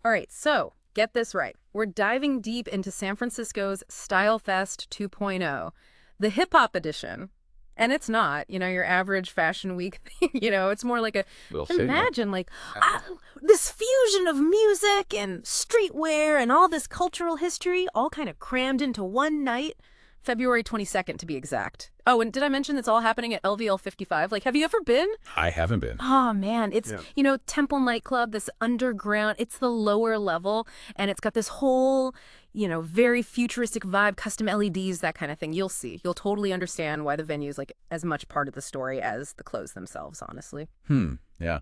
All right, so get this right. We're diving deep into San Francisco's Style Fest 2.0, the hip hop edition. And it's not, your average fashion week thing. It's more like We'll see, yeah. imagine like this fusion of music and streetwear and all this cultural history all kind of crammed into one night. February 22nd to be exact. Oh, and did I mention it's all happening at LVL 55? Like, have you ever been? I haven't been. Oh man, it's, Yeah. Temple nightclub, this underground, it's the lower level, and it's got this whole, very futuristic vibe, custom LEDs, that kind of thing. You'll see. You'll totally understand why the venue's like as much part of the story as the clothes themselves, honestly. Yeah.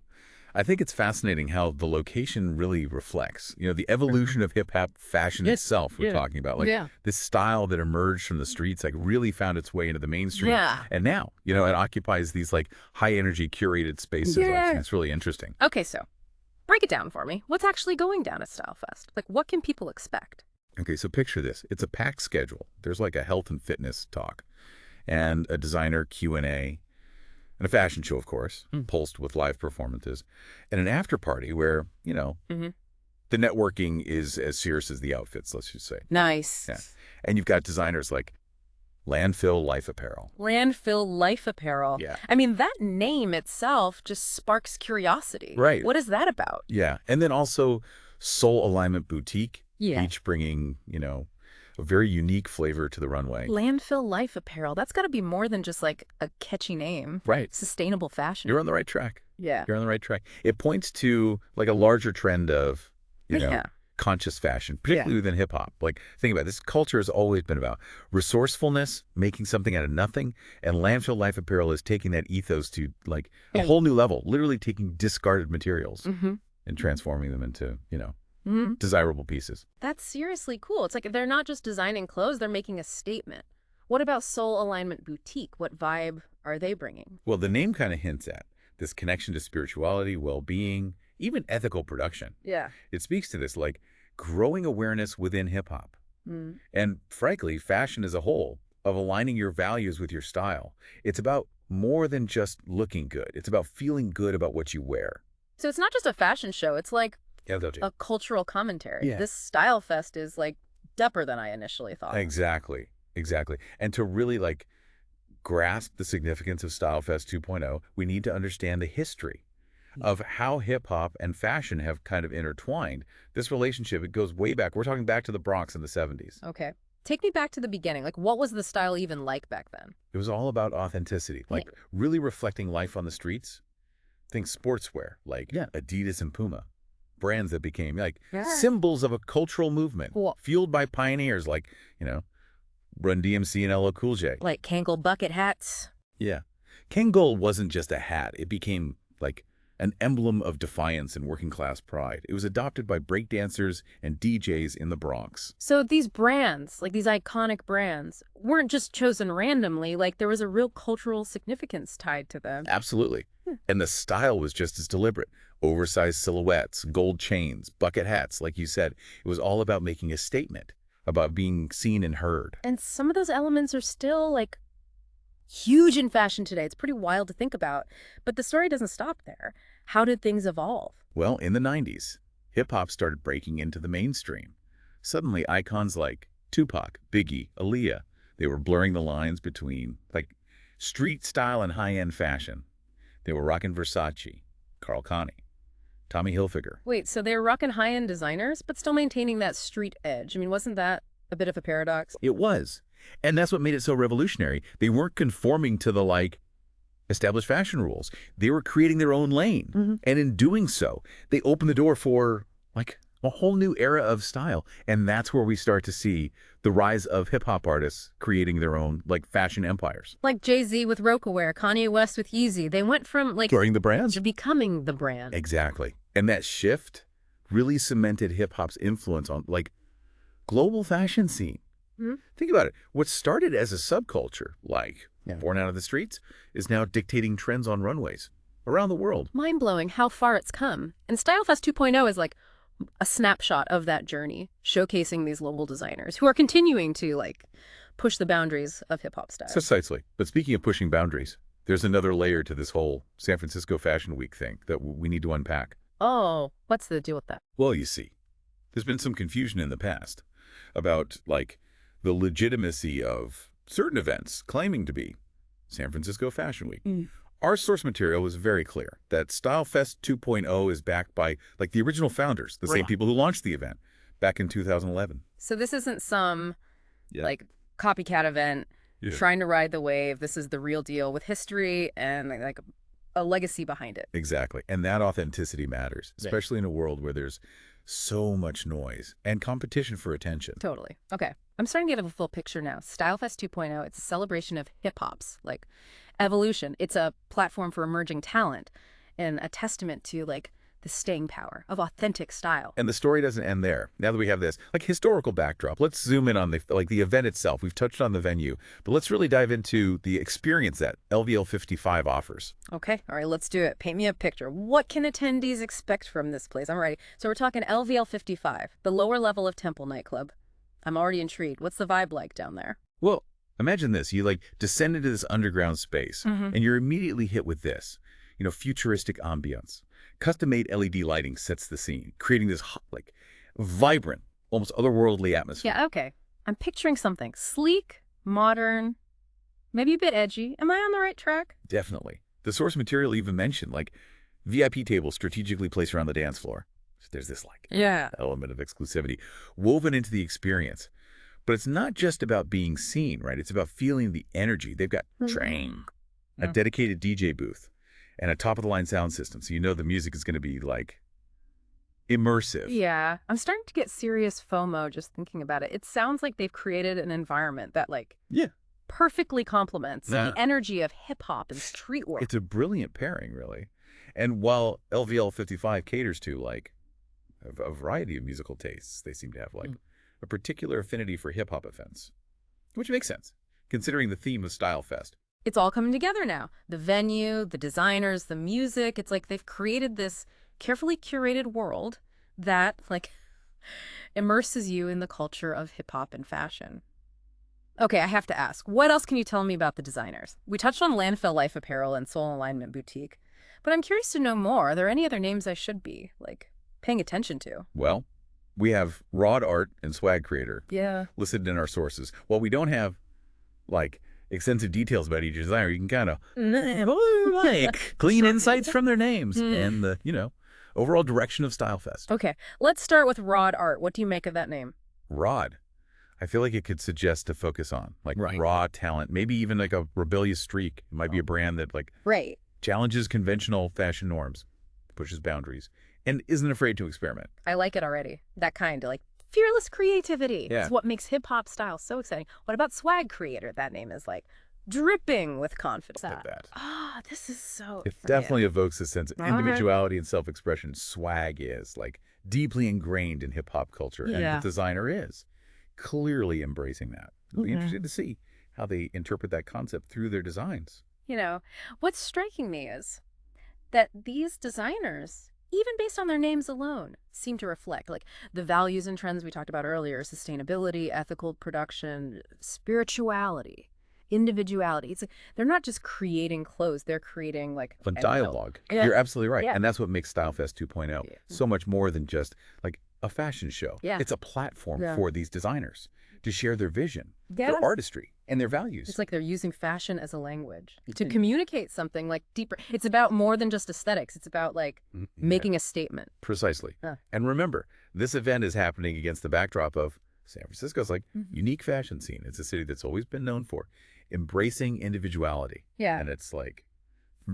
I think it's fascinating how the location really reflects, the evolution of hip-hop fashion itself we're talking about. Like, Yeah. this style that emerged from the streets, like, really found its way into the mainstream. Yeah. And now, it occupies these, like, high-energy curated spaces. Yeah. Like, it's really interesting. Okay, so break it down for me. What's actually going down at Style Fest? Like, what can people expect? Okay, so picture this. It's a packed schedule. There's, like, a health and fitness talk and a designer Q&A. And a fashion show, of course, pulsed with live performances, and an after party where, the networking is as serious as the outfits, let's just say. Nice. Yeah. And you've got designers like Landfill Life Apparel. Landfill Life Apparel. Yeah. I mean, that name itself just sparks curiosity. Right. What is that about? Yeah. And then also Soul Alignment Boutique, Yeah. each bringing, a very unique flavor to the runway. Landfill Life Apparel. That's got to be more than just like a catchy name. Right. Sustainable fashion. You're on the right track. Yeah. You're on the right track. It points to like a larger trend of, Yeah. conscious fashion, particularly within hip hop. Like, think about it. This culture has always been about resourcefulness, making something out of nothing. And Landfill Life Apparel is taking that ethos to like a whole new level, literally taking discarded materials and transforming them into, desirable pieces. That's seriously cool. It's like they're not just designing clothes, they're making a statement. What about Soul Alignment Boutique? What vibe are they bringing? Well, the name kind of hints at this connection to spirituality, well-being, even ethical production. Yeah. It speaks to this like growing awareness within hip hop. And frankly, fashion as a whole, of aligning your values with your style. It's about more than just looking good. It's about feeling good about what you wear. So it's not just a fashion show, it's like Yeah, they'll do. a cultural commentary. Yeah. This Style Fest is like depper than I initially thought. Exactly. And to really like grasp the significance of Style Fest 2.0, we need to understand the history of how hip hop and fashion have kind of intertwined. This relationship, it goes way back. We're talking back to the Bronx in the 70s. Okay. Take me back to the beginning. Like, what was the style even like back then? It was all about authenticity, like really reflecting life on the streets. Think sportswear, like Adidas and Puma. Brands that became like symbols of a cultural movement, Cool. fueled by pioneers like, Run DMC and LL Cool J. Like Kangol bucket hats? Yeah. Kangol wasn't just a hat. It became like an emblem of defiance and working class pride. It was adopted by breakdancers and DJs in the Bronx. So these brands, like these iconic brands, weren't just chosen randomly. Like there was a real cultural significance tied to them. Absolutely. And the style was just as deliberate. Oversized silhouettes, gold chains, bucket hats, like you said. It was all about making a statement, about being seen and heard. And some of those elements are still like huge in fashion today. It's pretty wild to think about. But the story doesn't stop there. How did things evolve? Well, in the 90s, hip-hop started breaking into the mainstream. Suddenly, icons like Tupac, Biggie, Aaliyah, they were blurring the lines between, like, street style and high-end fashion. They were rocking Versace, Carl Connie, Tommy Hilfiger. Wait, so they were rocking high-end designers, but still maintaining that street edge. I mean, wasn't that a bit of a paradox? It was. And that's what made it so revolutionary. They weren't conforming to the, like, established fashion rules. They were creating their own lane. And in doing so, they opened the door for, like, a whole new era of style. And that's where we start to see the rise of hip-hop artists creating their own, like, fashion empires. Like Jay-Z with Rocawear, Kanye West with Yeezy. They went from, like, Growing the brands? to becoming the brand. Exactly. And that shift really cemented hip-hop's influence on, like, global fashion scene. Think about it. What started as a subculture, like born out of the streets, is now dictating trends on runways around the world. Mind-blowing how far it's come. And StyleFest 2.0 is like a snapshot of that journey, showcasing these global designers who are continuing to, like, push the boundaries of hip-hop style. Precisely. But speaking of pushing boundaries, there's another layer to this whole San Francisco Fashion Week thing that we need to unpack. Oh, what's the deal with that? Well, you see, there's been some confusion in the past about, like, the legitimacy of certain events claiming to be San Francisco Fashion Week. Our source material was very clear that StyleFest 2.0 is backed by, like, the original founders, the same people who launched the event back in 2011. So this isn't some, Yeah. like, copycat event Yeah. trying to ride the wave. This is the real deal with history and, like, a legacy behind it. Exactly. And that authenticity matters, especially in a world where there's so much noise and competition for attention. Totally. Okay. I'm starting to get a full picture now. StyleFest 2.0, it's a celebration of hip-hop's, like, evolution. It's a platform for emerging talent and a testament to, like, the staying power of authentic style. And the story doesn't end there. Now that we have this, like, historical backdrop, let's zoom in on the event itself. We've touched on the venue, but let's really dive into the experience that LVL 55 offers. Okay. All right, let's do it. Paint me a picture. What can attendees expect from this place? I'm ready. So we're talking LVL 55, the lower level of Temple nightclub. I'm already intrigued. What's the vibe like down there? Well, imagine this. You, like, descend into this underground space, and you're immediately hit with this, futuristic ambience. Custom-made LED lighting sets the scene, creating this, like, vibrant, almost otherworldly atmosphere. Yeah, okay. I'm picturing something sleek, modern, maybe a bit edgy. Am I on the right track? Definitely. The source material even mentioned, like, VIP tables strategically placed around the dance floor. So there's this, like, element of exclusivity woven into the experience. But it's not just about being seen, right? It's about feeling the energy. They've got a dedicated DJ booth and a top-of-the-line sound system, so you know the music is going to be, like, immersive. Yeah. I'm starting to get serious FOMO just thinking about it. It sounds like they've created an environment that, like, perfectly complements the energy of hip-hop and streetwear. It's a brilliant pairing, really. And while LVL 55 caters to, like, a variety of musical tastes, they seem to have, like, a particular affinity for hip-hop events, which makes sense, considering the theme of StyleFest. It's all coming together now. The venue, the designers, the music. It's like they've created this carefully curated world that, like, immerses you in the culture of hip-hop and fashion. Okay, I have to ask, what else can you tell me about the designers? We touched on Landfill Life Apparel and Soul Alignment Boutique, but I'm curious to know more. Are there any other names I should be, like, paying attention to? Well, we have Rod Art and Swag Creator listed in our sources. While we don't have, like, extensive details about each designer, you can kind of glean insights from their names and the, overall direction of StyleFest. Okay, let's start with Rod Art. What do you make of that name? Rod. I feel like it could suggest to focus on, like, raw talent, maybe even like a rebellious streak. It might be a brand that, like, challenges conventional fashion norms, pushes boundaries, and isn't afraid to experiment. I like it already. That kind of, like, fearless creativity is what makes hip-hop style so exciting. What about Swag Creator? That name is, like, dripping with confidence. This is so... It definitely evokes a sense of individuality and self-expression. Swag is, like, deeply ingrained in hip-hop culture, and the designer is clearly embracing that. It'll be interesting to see how they interpret that concept through their designs. What's striking me is that these designers, even based on their names alone, seem to reflect, like, the values and trends we talked about earlier: sustainability, ethical production, spirituality, individuality. It's like they're not just creating clothes, they're creating, like, a dialogue. You're absolutely right. And that's what makes StyleFest 2.0 so much more than just, like, a fashion show. It's a platform for these designers to share their vision, their artistry, and their values. It's like they're using fashion as a language to communicate something, like, deeper. It's about more than just aesthetics. It's about, like, making a statement. Precisely. And remember, this event is happening against the backdrop of San Francisco's, like, unique fashion scene. It's a city that's always been known for embracing individuality. And it's, like,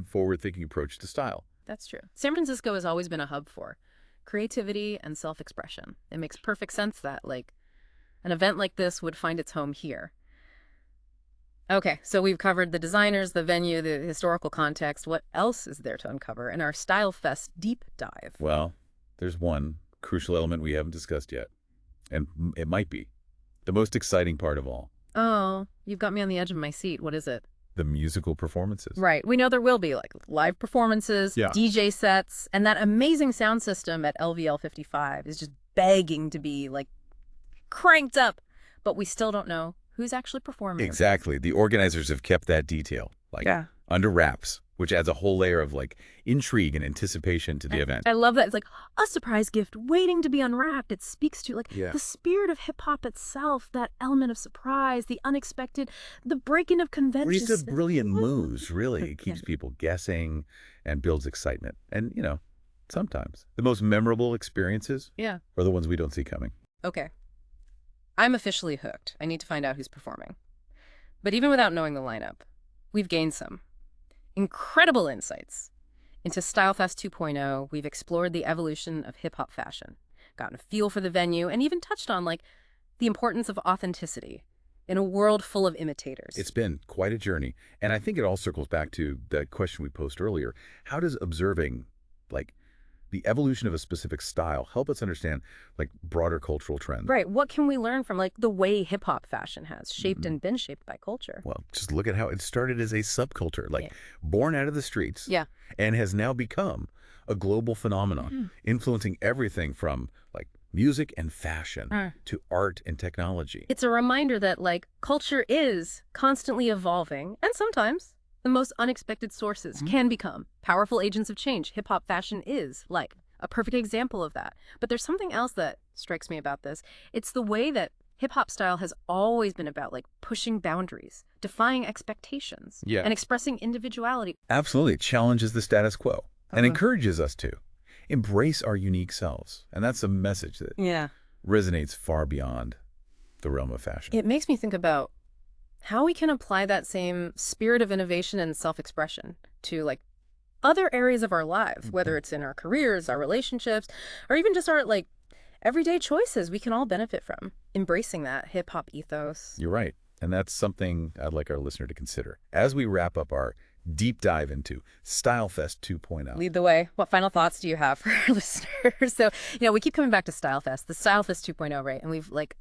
forward-thinking approach to style. That's true. San Francisco has always been a hub for creativity and self-expression. It makes perfect sense that, like, an event like this would find its home here. Okay, so we've covered the designers, the venue, the historical context. What else is there to uncover in our StyleFest deep dive? Well, there's one crucial element we haven't discussed yet, and it might be the most exciting part of all. Oh, you've got me on the edge of my seat. What is it? The musical performances. Right. We know there will be, like, live performances, DJ sets, and that amazing sound system at LVL 55 is just begging to be, like, cranked up. But we still don't know who's actually performing. Exactly. The organizers have kept that detail, like, under wraps. which adds a whole layer of like intrigue and anticipation to the event. I love that. It's like a surprise gift waiting to be unwrapped. It speaks to like Yeah. the spirit of hip hop itself, that element of surprise, the unexpected, the breaking of Well, conventions. these are brilliant moves, really. It keeps people guessing and builds excitement. And, sometimes the most memorable experiences Yeah. are the ones we don't see coming. Okay. I'm officially hooked. I need to find out who's performing. But even without knowing the lineup, we've gained some incredible insights into StyleFest 2.0. We've explored the evolution of hip-hop fashion, gotten a feel for the venue, and even touched on, like, the importance of authenticity in a world full of imitators. It's been quite a journey. And I think it all circles back to the question we posed earlier. How does observing, like, the evolution of a specific style help us understand, like, broader cultural trends? Right. What can we learn from, like, the way hip-hop fashion has shaped and been shaped by culture? Well, just look at how it started as a subculture, like born out of the streets, Yeah. and has now become a global phenomenon, influencing everything from like music and fashion to art and technology. It's a reminder that, like, culture is constantly evolving, and sometimes the most unexpected sources can become powerful agents of change. Hip-hop fashion is, like, a perfect example of that. But there's something else that strikes me about this. It's the way that hip-hop style has always been about, like, pushing boundaries, defying expectations, Yeah. and expressing individuality. Absolutely. It challenges the status quo and encourages us to embrace our unique selves. And that's a message that Yeah. resonates far beyond the realm of fashion. It makes me think about how we can apply that same spirit of innovation and self-expression to, like, other areas of our lives, whether it's in our careers, our relationships, or even just our, like, everyday choices we can all benefit from. Embracing that hip-hop ethos. You're right. And that's something I'd like our listener to consider as we wrap up our deep dive into StyleFest 2.0. Lead the way. What final thoughts do you have for our listeners? So, we keep coming back to StyleFest, the StyleFest 2.0, right? And we've, like,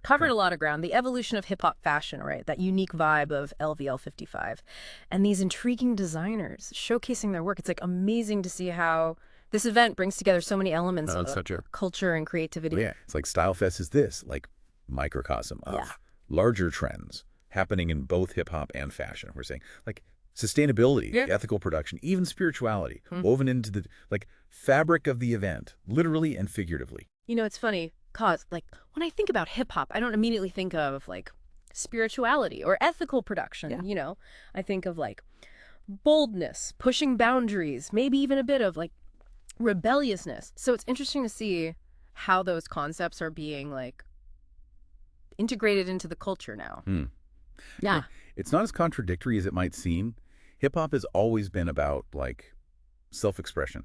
covered a lot of ground. The evolution of hip-hop fashion, right? That unique vibe of LVL 55. And these intriguing designers showcasing their work. It's, like, amazing to see how this event brings together so many elements of culture and creativity. Yeah, it's like StyleFest is this, like, microcosm of larger trends happening in both hip-hop and fashion. We're saying, like, sustainability, ethical production, even spirituality, woven into the, like, fabric of the event, literally and figuratively. It's funny, cause, like, when I think about hip-hop, I don't immediately think of, like, spirituality or ethical production, I think of, like, boldness, pushing boundaries, maybe even a bit of, like, rebelliousness. So it's interesting to see how those concepts are being, like, integrated into the culture now. Yeah. It's not as contradictory as it might seem. Hip-hop has always been about, like, self-expression,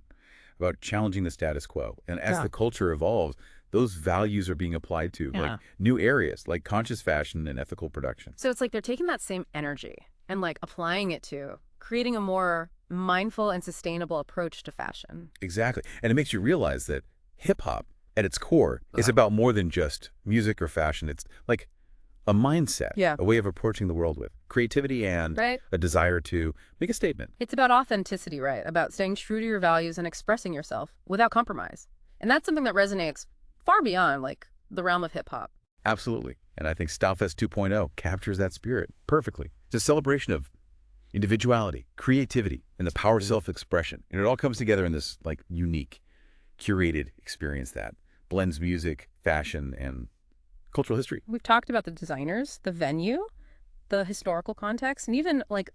about challenging the status quo. And as the culture evolves, those values are being applied to like new areas, like conscious fashion and ethical production. So it's like they're taking that same energy and, like, applying it to creating a more mindful and sustainable approach to fashion. Exactly. And it makes you realize that hip-hop, at its core, is about more than just music or fashion. It's like a mindset, a way of approaching the world with creativity and a desire to make a statement. It's about authenticity, right? About staying true to your values and expressing yourself without compromise. And that's something that resonates far beyond, like, the realm of hip-hop. Absolutely. And I think StyleFest 2.0 captures that spirit perfectly. It's a celebration of individuality, creativity, and the power of self-expression. And it all comes together in this, like, unique, curated experience that blends music, fashion, and cultural history. We've talked about the designers, the venue, the historical context, and even, like,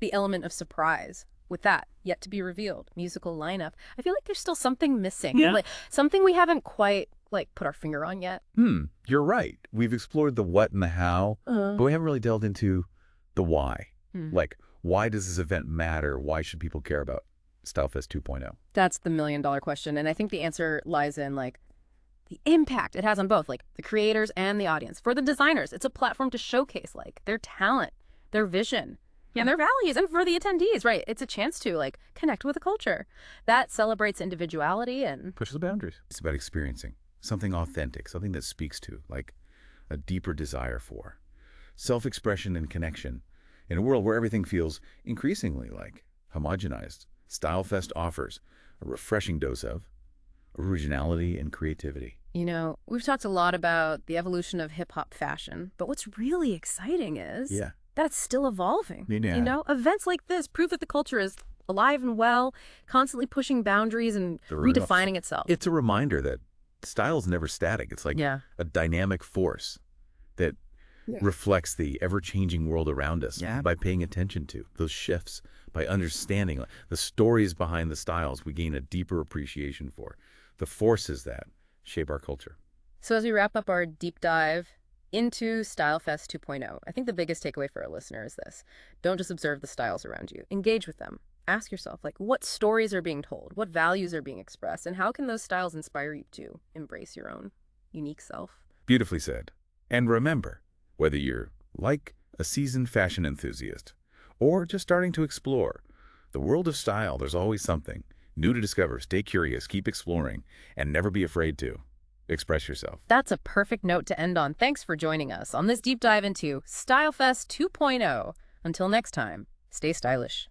the element of surprise with that yet to be revealed musical lineup. I feel like there's still something missing, like something we haven't quite, like, put our finger on yet. You're right. We've explored the what and the how, but we haven't really delved into the why. Like, why does this event matter? Why should people care about StyleFest 2.0? That's the million-dollar question. And I think the answer lies in, like, the impact it has on both, like, the creators and the audience. For the designers, it's a platform to showcase, like, their talent, their vision, and their values. And for the attendees, right, it's a chance to, like, connect with the culture. That celebrates individuality and pushes the boundaries. It's about experiencing something authentic, something that speaks to, like, a deeper desire for self-expression and connection. In a world where everything feels increasingly, like, homogenized, StyleFest offers a refreshing dose of originality and creativity. We've talked a lot about the evolution of hip-hop fashion, but what's really exciting is that it's still evolving. Yeah. You know, events like this prove that the culture is alive and well, constantly pushing boundaries and redefining itself. It's a reminder that style's never static. It's like Yeah. a dynamic force that reflects the ever-changing world around us by paying attention to those shifts, by understanding the stories behind the styles. We gain a deeper appreciation for the forces that shape our culture. So as we wrap up our deep dive into StyleFest 2.0, I think the biggest takeaway for our listener is this. Don't just observe the styles around you. Engage with them. Ask yourself, like, what stories are being told? What values are being expressed? And how can those styles inspire you to embrace your own unique self? Beautifully said. And remember, whether you're like a seasoned fashion enthusiast or just starting to explore the world of style, there's always something new to discover. Stay curious, keep exploring, and never be afraid to express yourself. That's a perfect note to end on. Thanks for joining us on this deep dive into StyleFest 2.0. Until next time, stay stylish.